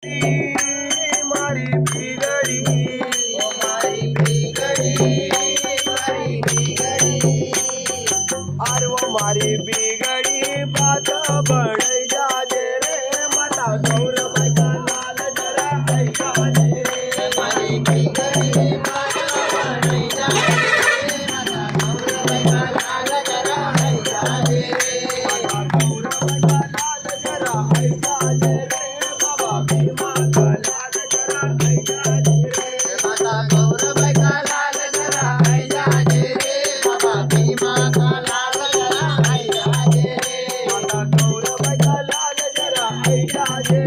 मारी बिगड़ी ओ मारी बिगड़ी मारी बिगड़ी अरे वो मारी बिगड़ी बात बढ़ जाजे रे माता गौरव का लाल जरा ऐसा रे मारी बिगड़ी बात बढ़ जाजे माता गौरव का लाल जरा ऐसा रे माता गौरव का लाल जरा ऐसा रे बाबा भीमा का लाल जरा ऐसा रे माता गौरव का लाल जरा ऐसा रे बाबा भीमा का लाल जरा ऐसा रे माता गौरव का लाल जरा ऐसा रे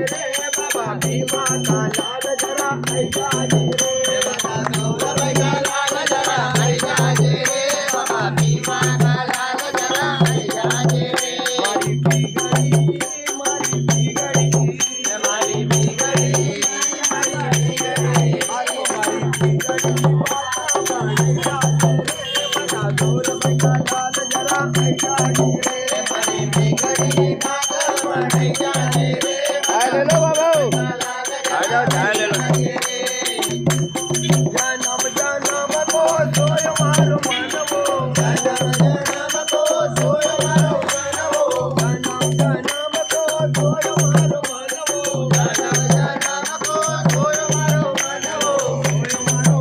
बाबा भीमा का लाल जरा ऐसा रे माता गौरव का लाल जरा ऐसा रे बाबा भीमा का लाल जरा ऐसा रे मारी बिगड़ी मारी बिगड़ी मारी बिगड़ी मारी बिगड़ी मारी बिगड़ी माता गौरव का लाल जरा ऐसा रे मारी बिगड़ी ले लो बाबू आ जाओ चाय ले लो जन्म जन्म को सोय मारो मनवो जन्म जन्म को सोय मारो मनवो जन्म जन्म को सोय मारो मनवो जन्म जन्म को सोय मारो मनवो सोय मारो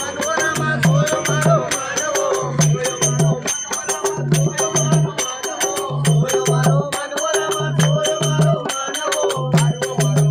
मनवरा सोय मारो मनवरा सोय मारो मनवो सोय मारो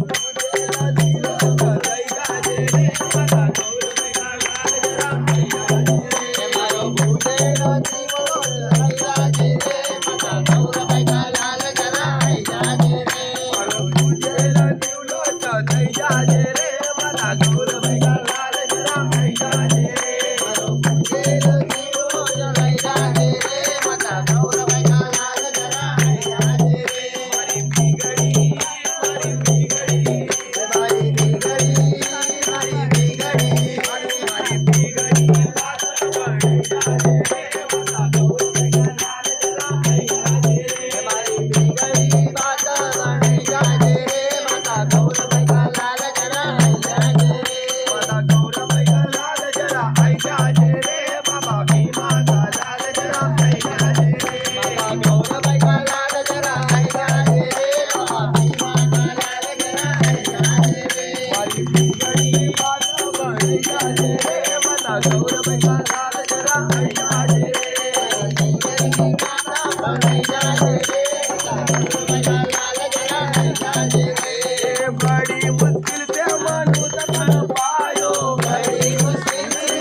बड़ी मुश्किल से मनुष्य बन पायो बड़ी मुश्किल से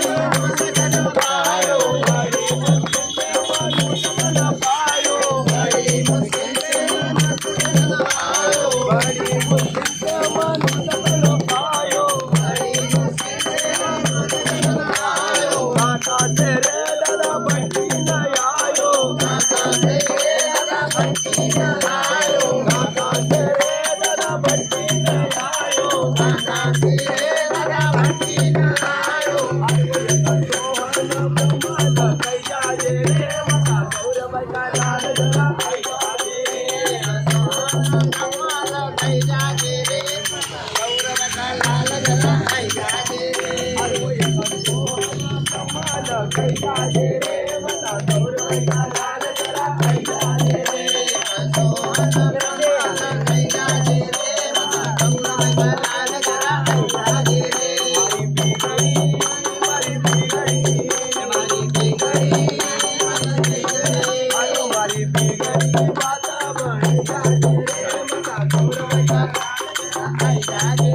मनुष्य बन पायो बड़ी मुश्किल से मनुष्य बन पायो बड़ी मुश्किल से मनुष्य बन पायो बड़ी मुश्किल से मनुष्य बन पायो बड़ी मुश्किल से मनुष्य बन पायो माता तेरे दादा बंटी न आयो माता तेरे दादा बंटी न आयो माता तेरे दादा बंटी न आयो माता तेरे दादा बंटी न आयो सोहन ब्रह्मांड कैसा रे माता गौरव का लाल जरा ऐसा रे सोहन ब्रह्मांड कैसा रे माता गौरव का लाल जरा ऐसा रे सोहन ब्रह्मांड कैसा रे माता गौरव का लाल जरा ऐसा रे सोहन ब्रह्मांड कैसा रे माता गौरव का लाल जरा ऐसा रे मारी बिगड़ी मारी बिगड़ी मारी बिगड़ी आयो मारी बिगड़ी बात बढ़ जाजे रे माता गौरव का लाल जरा ऐसा रे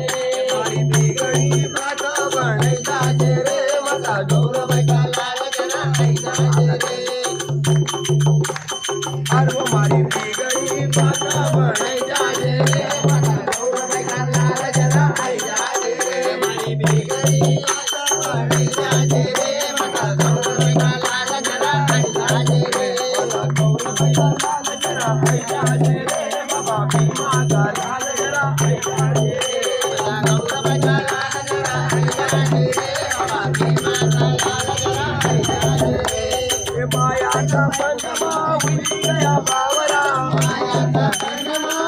मारी बिगड़ी बात बढ़ जाजे रे माता गौरव का लाल जरा ऐसा रे अरे वो मारी बिगड़ी बात बढ़ जाजे रे माता गौरव का लाल जरा ऐसा रे मारी बिगड़ी बात बढ़ जाजे रे माता गौरव का लाल जरा ऐसा रे माता गौरव का लाल जरा ऐसा रे बाबा भीमा का लाल जरा ऐसा रे माता गौरव का लाल जरा ऐसा रे बाबा भीमा का लाल जरा ऐसा रे माया का बनवा उड़ी गया बावरा माया का बनवा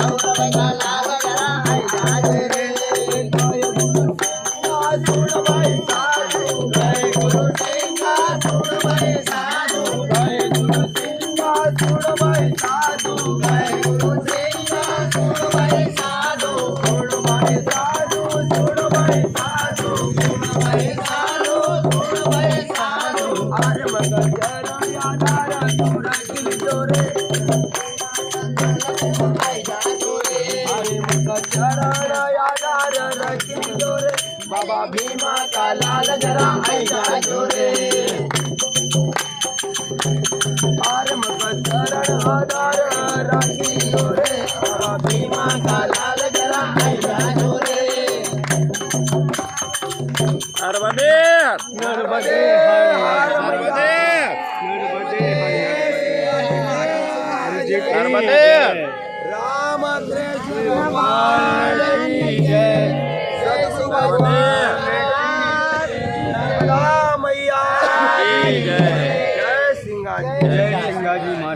गौरव का लाल जरा ऐसा रे जय गुरु सिंगा सुन भाई साधु जय गुरु सिंगा सुन भाई साधु जय गुरु सिंगा सुन भाई साधु जय गुरु सिंगा सुन भाई साधु सुन भाई साधु सुन भाई साधु सुन भाई साधु सुन भाई साधु अरे मगर जरा यादारा तू रखी जोरे अरे मगर जरा यादारा रखी जोरे बाबा भीमा का लाल जरा ऐसा जोरे अरे मगर जरा यादारा रखी जोरे बाबा भीमा का लाल जरा ऐसा जोरे नर्मदे नर्मदे नर्मदे नर्मदे राम कृष्ण भगवान की जय सतगुरु भगवान नर्मदा मैया की जय जय सिंगाजी महाराज।